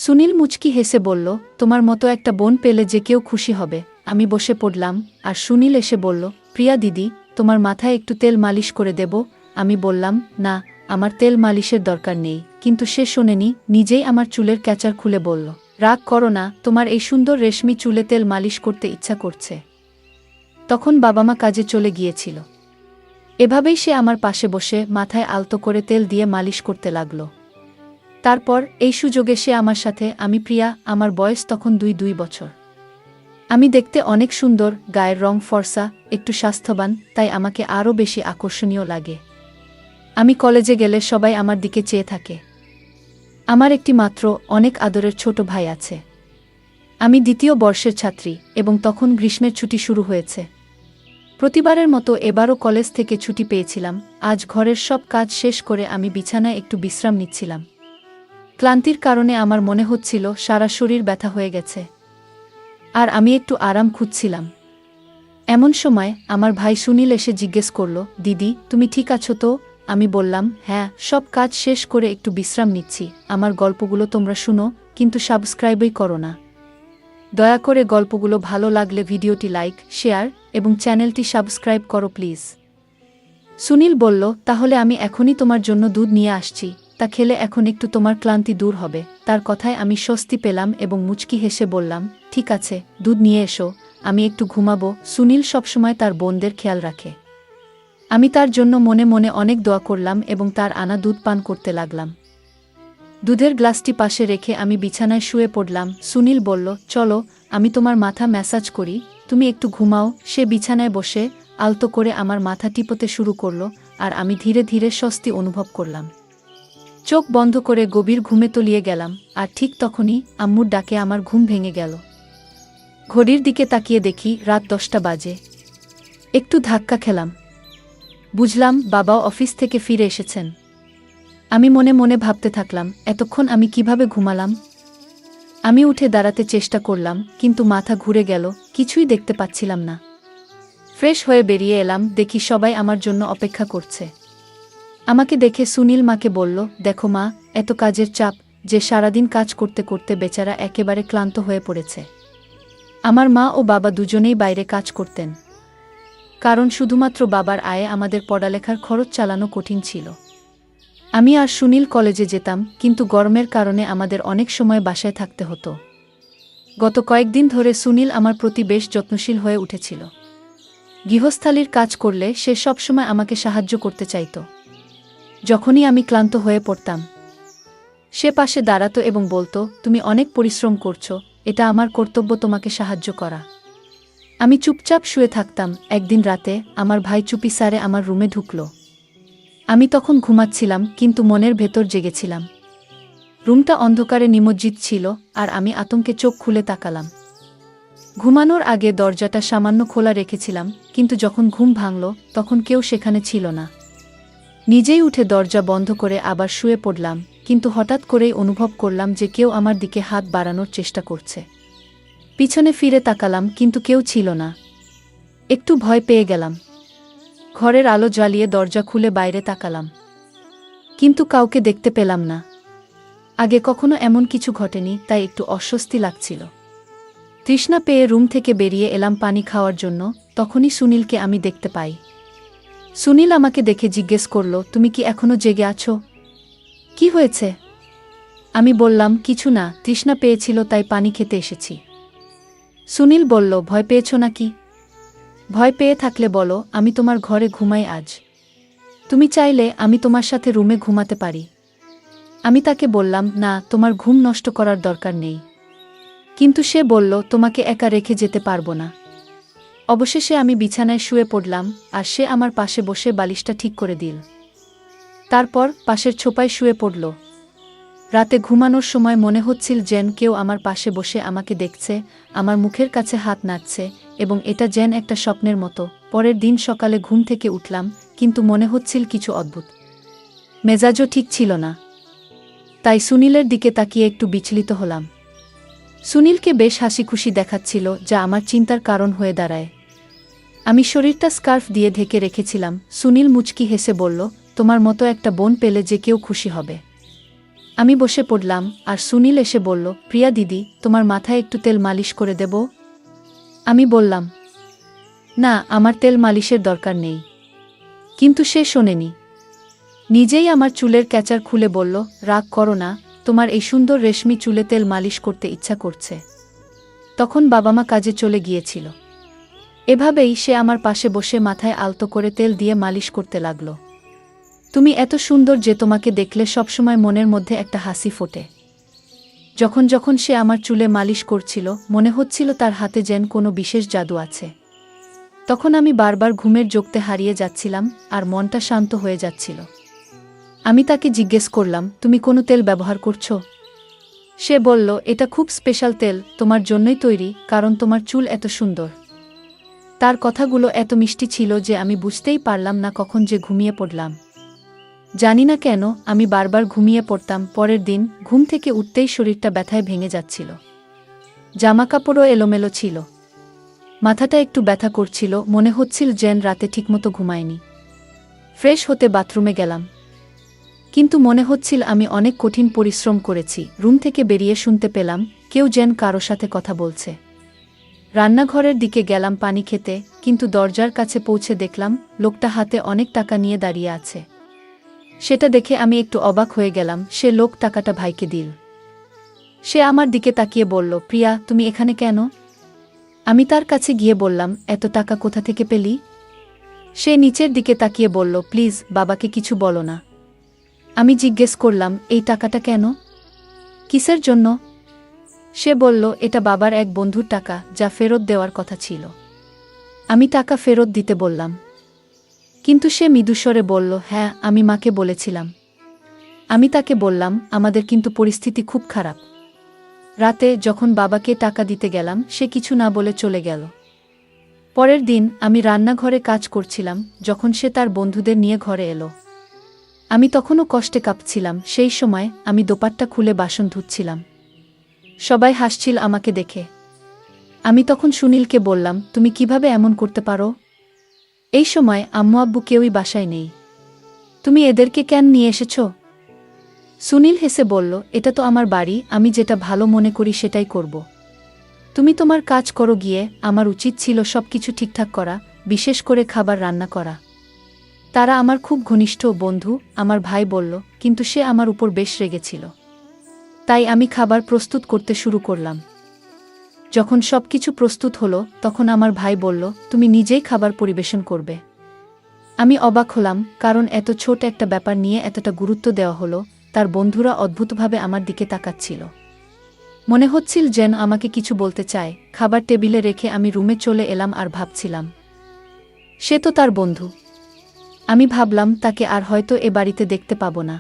সুনীল মুচকি হেসে বলল, তোমার মতো একটা বোন পেলে যে কেউ খুশি হবে। আমি বসে পড়লাম, আর সুনীল এসে বলল, প্রিয়া দিদি, তোমার মাথায় একটু তেল মালিশ করে দেব। আমি বললাম, না, আমার তেল মালিশের দরকার নেই। কিন্তু সে শোনেনি, নিজেই আমার চুলের ক্যাচার খুলে বলল, রাগ করো না, তোমার এই সুন্দর রেশমি চুলে তেল মালিশ করতে ইচ্ছা করছে। তখন বাবা মা কাজে চলে গিয়েছিল। এভাবেই সে আমার পাশে বসে মাথায় আলতো করে তেল দিয়ে মালিশ করতে লাগল। তারপর এই সুযোগে সে আমার সাথে, আমি প্রিয়া, আমার বয়স তখন 2 বছর। আমি দেখতে অনেক সুন্দর, গায়ের রং ফর্সা, একটু স্বাস্থ্যবান, তাই আমাকে আরও বেশি আকর্ষণীয় লাগে। আমি কলেজে গেলে সবাই আমার দিকে চেয়ে থাকে। আমার একটি মাত্র অনেক আদরের ছোট ভাই আছে। আমি 2য় বর্ষের ছাত্রী, এবং তখন গ্রীষ্মের ছুটি শুরু হয়েছে। প্রতিবারের মতো এবারও কলেজ থেকে ছুটি পেয়েছিলাম। আজ ঘরের সব কাজ শেষ করে আমি বিছানায় একটু বিশ্রাম নিচ্ছিলাম। ক্লান্তির কারণে আমার মনে হচ্ছিল সারা শরীর ব্যথা হয়ে গেছে, আর আমি একটু আরাম খুঁজছিলাম। এমন সময় আমার ভাই সুনীল এসে জিজ্ঞেস করল, দিদি, তুমি ঠিক আছো তো? আমি বললাম, হ্যাঁ, সব কাজ শেষ করে একটু বিশ্রাম নিচ্ছি। আমার গল্পগুলো তোমরা শুনো, কিন্তু সাবস্ক্রাইবই করো না। দয়া করে গল্পগুলো ভালো লাগলে ভিডিওটি লাইক, শেয়ার এবং চ্যানেলটি সাবস্ক্রাইব করো প্লিজ। সুনীল বলল, তাহলে আমি এখনই তোমার জন্য দুধ নিয়ে আসছি, তা খেলে এখন একটু তোমার ক্লান্তি দূর হবে। তার কথায় আমি স্বস্তি পেলাম এবং মুচকি হেসে বললাম, ঠিক আছে, দুধ নিয়ে এসো, আমি একটু ঘুমাবো। সুনীল সবসময় তার বোনদের খেয়াল রাখে। আমি তার জন্য মনে মনে অনেক দোয়া করলাম এবং তার আনা দুধ পান করতে লাগলাম। দুধের গ্লাসটি পাশে রেখে আমি বিছানায় শুয়ে পড়লাম। সুনীল বলল, চলো, আমি তোমার মাথা ম্যাসাজ করি, তুমি একটু ঘুমাও। সে বিছানায় বসে আলতো করে আমার মাথা টিপতে শুরু করল, আর আমি ধীরে ধীরে স্বস্তি অনুভব করলাম। চোখ বন্ধ করে গভীর ঘুমে তলিয়ে গেলাম, আর ঠিক তখনই আম্মুর ডাকে আমার ঘুম ভেঙে গেল। ঘড়ির দিকে তাকিয়ে দেখি রাত 10টা বাজে। একটু ধাক্কা খেলাম। বুঝলাম বাবাও অফিস থেকে ফিরে এসেছেন। আমি মনে মনে ভাবতে থাকলাম, এতক্ষণ আমি কিভাবে ঘুমালাম। আমি উঠে দাঁড়াতে চেষ্টা করলাম, কিন্তু মাথা ঘুরে গেল, কিছুই দেখতে পাচ্ছিলাম না। ফ্রেশ হয়ে বেরিয়ে এলাম, দেখি সবাই আমার জন্য অপেক্ষা করছে। আমাকে দেখে সুনীল মাকে বলল, দেখো মা, এত কাজের চাপ যে সারাদিন কাজ করতে করতে বেচারা একেবারে ক্লান্ত হয়ে পড়েছে। আমার মা ও বাবা দুজনেই বাইরে কাজ করতেন, কারণ শুধুমাত্র বাবার আয়ে আমাদের পড়ালেখার খরচ চালানো কঠিন ছিল। আমি আর সুনীল কলেজে যেতাম, কিন্তু গরমের কারণে আমাদের অনেক সময় বাসায় থাকতে হতো। গত কয়েকদিন ধরে সুনীল আমার প্রতি বেশ যত্নশীল হয়ে উঠেছিল। গৃহস্থালির কাজ করলে সে সবসময় আমাকে সাহায্য করতে চাইত। যখনই আমি ক্লান্ত হয়ে পড়তাম, সে পাশে দাঁড়াতো এবং বলতো, তুমি অনেক পরিশ্রম করছো, এটা আমার কর্তব্য তোমাকে সাহায্য করা। আমি চুপচাপ শুয়ে থাকতাম। একদিন রাতে আমার ভাই চুপি সারে আমার রুমে ঢুকল। আমি তখন ঘুমাচ্ছিলাম, কিন্তু মনের ভেতর জেগেছিলাম। রুমটা অন্ধকারে নিমজ্জিত ছিল, আর আমি আতঙ্কে চোখ খুলে তাকালাম। ঘুমানোর আগে দরজাটা সামান্য খোলা রেখেছিলাম, কিন্তু যখন ঘুম ভাঙল তখন কেউ সেখানে ছিল না। নিজেই উঠে দরজা বন্ধ করে আবার শুয়ে পড়লাম, কিন্তু হঠাৎ করেই অনুভব করলাম যে কেউ আমার দিকে হাত বাড়ানোর চেষ্টা করছে। পিছনে ফিরে তাকালাম, কিন্তু কেউ ছিল না। একটু ভয় পেয়ে গেলাম। ঘরের আলো জ্বালিয়ে দরজা খুলে বাইরে তাকালাম, কিন্তু কাউকে দেখতে পেলাম না। আগে কখনো এমন কিছু ঘটেনি, তাই একটু অস্বস্তি লাগছিল। তৃষ্ণা পেয়ে রুম থেকে বেরিয়ে এলাম পানি খাওয়ার জন্য। তখনই সুনীলকে আমি দেখতে পাই। সুনীল আমাকে দেখে জিজ্ঞেস করল, তুমি কি এখনো জেগে আছো? কি হয়েছে? আমি বললাম, কিছু না, তৃষ্ণা পেয়েছিল তাই পানি খেতে এসেছি। সুনীল বলল, ভয় পেয়েছ নাকি? ভয় পেয়ে থাকলে বলো, আমি তোমার ঘরে ঘুমাই আজ। তুমি চাইলে আমি তোমার সাথে রুমে ঘুমাতে পারি। আমি তাকে বললাম, না, তোমার ঘুম নষ্ট করার দরকার নেই। কিন্তু সে বলল, তোমাকে একা রেখে যেতে পারবো না। অবশেষে আমি বিছানায় শুয়ে পড়লাম, আর সে আমার পাশে বসে বালিশটা ঠিক করে দিল। তারপর পাশের ছোপায় শুয়ে পড়ল। রাতে ঘুমানোর সময় মনে হচ্ছিল যেন কেউ আমার পাশে বসে আমাকে দেখছে, আমার মুখের কাছে হাত নাড়ছে, এবং এটা যেন একটা স্বপ্নের মতো। পরের দিন সকালে ঘুম থেকে উঠলাম, কিন্তু মনে হচ্ছিল কিছু অদ্ভুত। মেজাজও ঠিক ছিল না। তাই সুনীলের দিকে তাকিয়ে একটু বিচলিত হলাম। সুনীলকে বেশ হাসি খুশি দেখাচ্ছিল, যা আমার চিন্তার কারণ হয়ে দাঁড়ায়। আমি শরীরটা স্কার্ফ দিয়ে ঢেকে রেখেছিলাম। সুনীল মুচকি হেসে বলল, তোমার মতো একটা বোন পেলে যে কেউ খুশি হবে। আমি বসে পড়লাম আর সুনীল এসে বলল, প্রিয়া দিদি, তোমার মাথায় একটু তেল মালিশ করে দেব? আমি বললাম, না, আমার তেল মালিশের দরকার নেই। কিন্তু সে শোনেনি। নিজেই আমার চুলের ক্যাচার খুলে বলল, রাগ করো না, তোমার এই সুন্দর রেশমি চুলে তেল মালিশ করতে ইচ্ছা করছে। তখন বাবা মা কাজে চলে গিয়েছিল। এভাবেই সে আমার পাশে বসে মাথায় আলতো করে তেল দিয়ে মালিশ করতে লাগল। তুমি এত সুন্দর যে তোমাকে দেখলে সবসময় মনের মধ্যে একটা হাসি ফোটে। যখন যখন সে আমার চুলে মালিশ করছিল, মনে হচ্ছিল তার হাতে যেন কোনো বিশেষ জাদু আছে। তখন আমি বারবার ঘুমের জোগতে হারিয়ে যাচ্ছিলাম আর মনটা শান্ত হয়ে যাচ্ছিল। আমি তাকে জিজ্ঞেস করলাম, তুমি কোনো তেল ব্যবহার করছো? সে বলল, এটা খুব স্পেশাল তেল, তোমার জন্যই তৈরি, কারণ তোমার চুল এত সুন্দর। তার কথাগুলো এত মিষ্টি ছিল যে আমি বুঝতেই পারলাম না কখন যে ঘুমিয়ে পড়লাম। জানি না কেন আমি বারবার ঘুমিয়ে পড়তাম। পরের দিন ঘুম থেকে উঠতেই শরীরটা ব্যথায় ভেঙে যাচ্ছিল। জামাকাপড়ও এলোমেলো ছিল। মাথাটা একটু ব্যথা করছিল, মনে হচ্ছিল যেন রাতে ঠিকমতো ঘুমায়নি। ফ্রেশ হতে বাথরুমে গেলাম, কিন্তু মনে হচ্ছিল আমি অনেক কঠিন পরিশ্রম করেছি। রুম থেকে বেরিয়ে শুনতে পেলাম কেউ যেন কারো সাথে কথা বলছে। রান্নাঘরের দিকে গেলাম পানি খেতে, কিন্তু দরজার কাছে পৌঁছে দেখলাম লোকটা হাতে অনেক টাকা নিয়ে দাঁড়িয়ে আছে। সেটা দেখে আমি একটু অবাক হয়ে গেলাম। সে লোক টাকাটা ভাইকে দিল। সে আমার দিকে তাকিয়ে বলল, প্রিয়া, তুমি এখানে কেন? আমি তার কাছে গিয়ে বললাম, এত টাকা কোথা থেকে পেলি? সে নিচের দিকে তাকিয়ে বলল, প্লিজ বাবাকে কিছু বলো না। আমি জিজ্ঞেস করলাম, এই টাকাটা কেন? কিসের জন্য? সে বলল, এটা বাবার এক বন্ধুর টাকা, যা ফেরত দেওয়ার কথা ছিল। আমি টাকা ফেরত দিতে বললাম, কিন্তু সে মৃদুস্বরে বলল, হ্যাঁ, আমি মাকে বলেছিলাম। আমি তাকে বললাম, আমাদের কিন্তু পরিস্থিতি খুব খারাপ। রাতে যখন বাবাকে টাকা দিতে গেলাম, সে কিছু না বলে চলে গেল। পরের দিন আমি রান্নাঘরে কাজ করছিলাম যখন সে তার বন্ধুদের নিয়ে ঘরে এলো। আমি তখনও কষ্টে কাঁপছিলাম। সেই সময় আমি দোপাট্টা খুলে বাসন ধুচ্ছিলাম। সবাই হাসছিল আমাকে দেখে। আমি তখন সুনীলকে বললাম, তুমি কিভাবে এমন করতে পারো? এই সময় আম্মু আব্বু কেউই বাসায় নেই। তুমি এদেরকে কেন নিয়ে এসেছ? সুনীল হেসে বলল, এটা তো আমার বাড়ি, আমি যেটা ভালো মনে করি সেটাই করব। তুমি তোমার কাজ করো গিয়ে, আমার উচিত ছিল সবকিছু ঠিকঠাক করা, বিশেষ করে খাবার রান্না করা। তারা আমার খুব ঘনিষ্ঠ বন্ধু, আমার ভাই বলল, কিন্তু সে আমার উপর বেশ রেগেছিল। তাই আমি খাবার প্রস্তুত করতে শুরু করলাম। যখন সবকিছু প্রস্তুত হলো, তখন আমার ভাই বলল, তুমি নিজেই খাবার পরিবেশন করবে। আমি অবাক হলাম, কারণ এত ছোট একটা ব্যাপার নিয়ে এতটা গুরুত্ব দেওয়া হলো। তার বন্ধুরা অদ্ভুতভাবে আমার দিকে তাকাচ্ছিল। মনে হচ্ছিল যেন আমাকে কিছু বলতে চায়। খাবার টেবিলে রেখে আমি রুমে চলে এলাম আর ভাবছিলাম, সে তো তার বন্ধু। আমি ভাবলাম তাকে আর হয়তো এ বাড়িতে দেখতে পাবো না।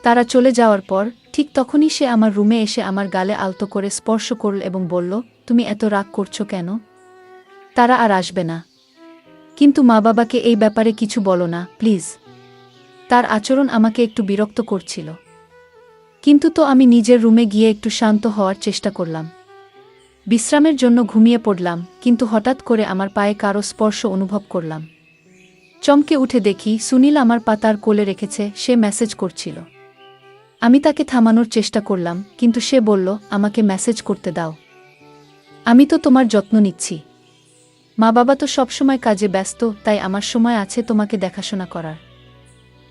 তারা চলে যাওয়ার পর ঠিক তখনই সে আমার রুমে এসে আমার গালে আলতো করে স্পর্শ করল এবং বলল, তুমি এত রাগ করছো কেন? তারা আর আসবে না। কিন্তু মা বাবাকে এই ব্যাপারে কিছু বলো না, প্লিজ। তার আচরণ আমাকে একটু বিরক্ত করছিল। কিন্তু তো আমি নিজের রুমে গিয়ে একটু শান্ত হওয়ার চেষ্টা করলাম। বিশ্রামের জন্য ঘুমিয়ে পড়লাম, কিন্তু হঠাৎ করে আমার পায়ে কারো স্পর্শ অনুভব করলাম। চমকে উঠে দেখি সুনীল আমার পা তার কোলে রেখেছে। সে মেসেজ করছিল। আমি তাকে থামানোর চেষ্টা করলাম, কিন্তু সে বলল, আমাকে মেসেজ করতে দাও। আমি তো তোমার যত্ন নিচ্ছি। মা বাবা তো সবসময় কাজে ব্যস্ত, তাই আমার সময় আছে তোমাকে দেখাশোনা করার।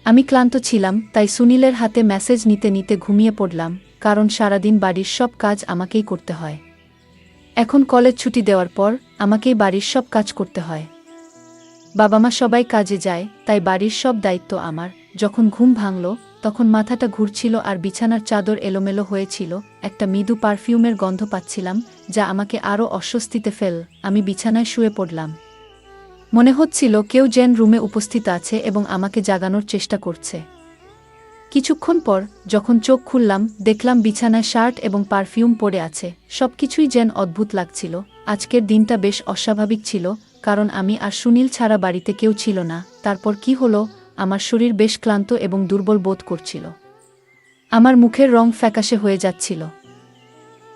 আমি ক্লান্ত ছিলাম, তাই সুনীলের হাতে মেসেজ নিতে নিতে ঘুমিয়ে পড়লাম, কারণ সারাদিন বাড়ির সব কাজ আমাকেই করতে হয়। এখন কলেজ ছুটি দেওয়ার পর আমাকেই বাড়ির সব কাজ করতে হয়। বাবা মা সবাই কাজে যায়, তাই বাড়ির সব দায়িত্ব আমার। যখন ঘুম ভাঙল, তখন মাথাটা ঘুরছিল আর বিছানার চাদর এলোমেলো হয়েছিল। একটা মৃদু পারফিউমের গন্ধ পাচ্ছিলাম, যা আমাকে আরও অস্বস্তিতে ফেল। আমি বিছানায় শুয়ে পড়লাম। মনে হচ্ছিল কেউ যেন রুমে উপস্থিত আছে এবং আমাকে জাগানোর চেষ্টা করছে। কিছুক্ষণ পর যখন চোখ খুললাম, দেখলাম বিছানায় শার্ট এবং পারফিউম পড়ে আছে। সবকিছুই যেন অদ্ভুত লাগছিল। আজকের দিনটা বেশ অস্বাভাবিক ছিল, কারণ আমি আর সুনীল ছাড়া বাড়িতে কেউ ছিল না। তারপর কি হলো? আমার শরীর বেশ ক্লান্ত এবং দুর্বল বোধ করছিল। আমার মুখের রং ফ্যাকাশে হয়ে যাচ্ছিল।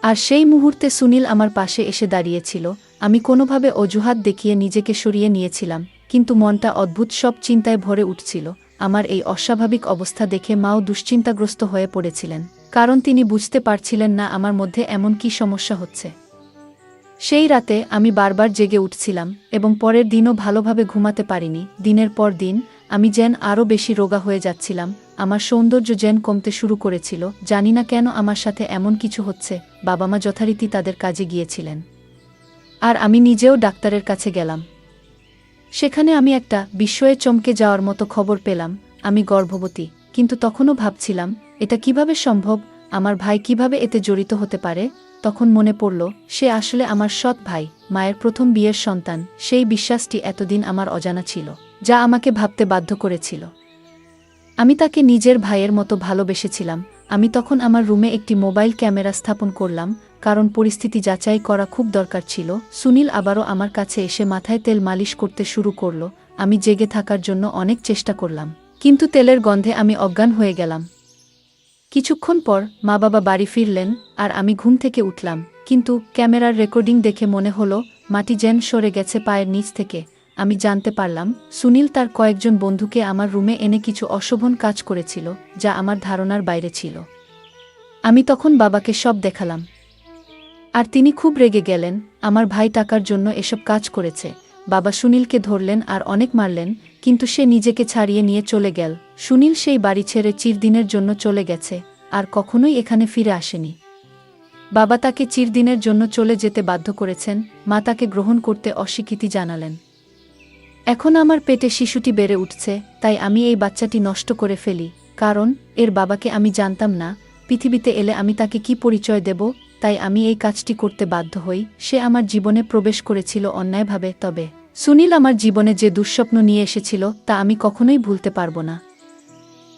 আর সেই মুহূর্তে সুনীল আমার পাশে এসে দাঁড়িয়েছিল। আমি কোনোভাবে অজুহাত দেখিয়ে নিজেকে সরিয়ে নিয়েছিলাম, কিন্তু মনটা অদ্ভুত সব চিন্তায় ভরে উঠছিল। আমার এই অস্বাভাবিক অবস্থা দেখে মাও দুশ্চিন্তাগ্রস্ত হয়ে পড়েছিলেন, কারণ তিনি বুঝতে পারছিলেন না আমার মধ্যে এমন কী সমস্যা হচ্ছে। সেই রাতে আমি বারবার জেগে উঠছিলাম এবং পরের দিনও ভালোভাবে ঘুমাতে পারিনি। দিনের পর দিন আমি যেন আরও বেশি রোগা হয়ে যাচ্ছিলাম, আমার সৌন্দর্য যেন কমতে শুরু করেছিল। জানি না কেন আমার সাথে এমন কিছু হচ্ছে। বাবা মা যথারীতি তাদের কাজে গিয়েছিলেন, আর আমি নিজেও ডাক্তারের কাছে গেলাম। সেখানে আমি একটা বিস্ময়ে চমকে যাওয়ার মতো খবর পেলাম, আমি গর্ভবতী। কিন্তু তখনও ভাবছিলাম, এটা কিভাবে সম্ভব, আমার ভাই কিভাবে এতে জড়িত হতে পারে। তখন মনে পড়ল, সে আসলে আমার সৎ ভাই, মায়ের প্রথম বিয়ের সন্তান। সেই বিশ্বাসটি এতদিন আমার অজানা ছিল, যা আমাকে ভাবতে বাধ্য করেছিল। আমি তাকে নিজের ভাইয়ের মতো ভালোবেসেছিলাম। আমি তখন আমার রুমে একটি মোবাইল ক্যামেরা স্থাপন করলাম, কারণ পরিস্থিতি যাচাই করা খুব দরকার ছিল। সুনীল আবারও আমার কাছে এসে মাথায় তেল মালিশ করতে শুরু করল। আমি জেগে থাকার জন্য অনেক চেষ্টা করলাম, কিন্তু তেলের গন্ধে আমি অজ্ঞান হয়ে গেলাম। কিছুক্ষণ পর মা বাবা বাড়ি ফিরলেন, আর আমি ঘুম থেকে উঠলাম। কিন্তু ক্যামেরার রেকর্ডিং দেখে মনে হলো মাটি যেন সরে গেছে পায়ের নিচ থেকে। আমি জানতে পারলাম সুনীল তার কয়েকজন বন্ধুকে আমার রুমে এনে কিছু অশোভন কাজ করেছিল, যা আমার ধারণার বাইরে ছিল। আমি তখন বাবাকে সব দেখালাম, আর তিনি খুব রেগে গেলেন। আমার ভাই টাকার জন্য এসব কাজ করেছে। বাবা সুনীলকে ধরলেন আর অনেক মারলেন, কিন্তু সে নিজেকে ছাড়িয়ে নিয়ে চলে গেল। সুনীল সেই বাড়ি ছেড়ে চিরদিনের জন্য চলে গেছে, আর কখনোই এখানে ফিরে আসেনি। বাবা তাকে চিরদিনের জন্য চলে যেতে বাধ্য করেছেন, মা তাকে গ্রহণ করতে অস্বীকৃতি জানালেন। এখন আমার পেটে শিশুটি বেড়ে উঠছে, তাই আমি এই বাচ্চাটি নষ্ট করে ফেলি, কারণ এর বাবাকে আমি জানতাম না। পৃথিবীতে এলে আমি তাকে কি পরিচয় দেব? তাই আমি এই কাজটি করতে বাধ্য হই। সে আমার জীবনে প্রবেশ করেছিল অন্যায়ভাবে, তবে সুনীল আমার জীবনে যে দুঃস্বপ্ন নিয়ে এসেছিল তা আমি কখনোই ভুলতে পারব না।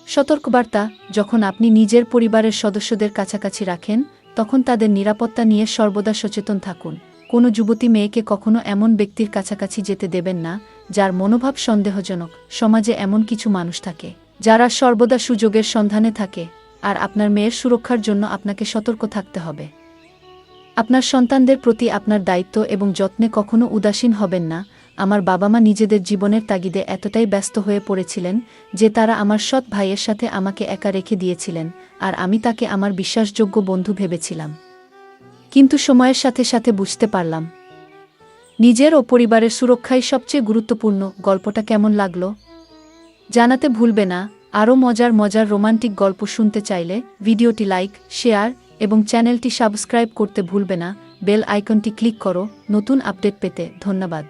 সতর্কবার্তা: যখন আপনি নিজের পরিবারের সদস্যদের কাছাকাছি রাখেন, তখন তাদের নিরাপত্তা নিয়ে সর্বদা সচেতন থাকুন। কোনো যুবতী মেয়েকে কখনো এমন ব্যক্তির কাছাকাছি যেতে দেবেন না, যার মনোভাব সন্দেহজনক। সমাজে এমন কিছু মানুষ থাকে, যারা সর্বদা সুযোগের সন্ধানে থাকে, আর আপনার মেয়ের সুরক্ষার জন্য আপনাকে সতর্ক থাকতে হবে। আপনার সন্তানদের প্রতি আপনার দায়িত্ব এবং যত্নে কখনো উদাসীন হবেন না। আমার বাবা মা নিজেদের জীবনের তাগিদে এতটাই ব্যস্ত হয়ে পড়েছিলেন যে তারা আমার সৎ ভাইয়ের সাথে আমাকে একা রেখে দিয়েছিলেন, আর আমি তাকে আমার বিশ্বাসযোগ্য বন্ধু ভেবেছিলাম। কিন্তু সময়ের সাথে সাথে বুঝতে পারলাম, নিজের ও পরিবারের সুরক্ষাই সবচেয়ে গুরুত্বপূর্ণ। গল্পটা কেমন লাগলো জানাতে ভুলবে না। আরও মজার মজার রোমান্টিক গল্প শুনতে চাইলে ভিডিওটি লাইক, শেয়ার এবং চ্যানেলটি সাবস্ক্রাইব করতে ভুলবে না। বেল আইকনটি ক্লিক করো নতুন আপডেট পেতে। ধন্যবাদ।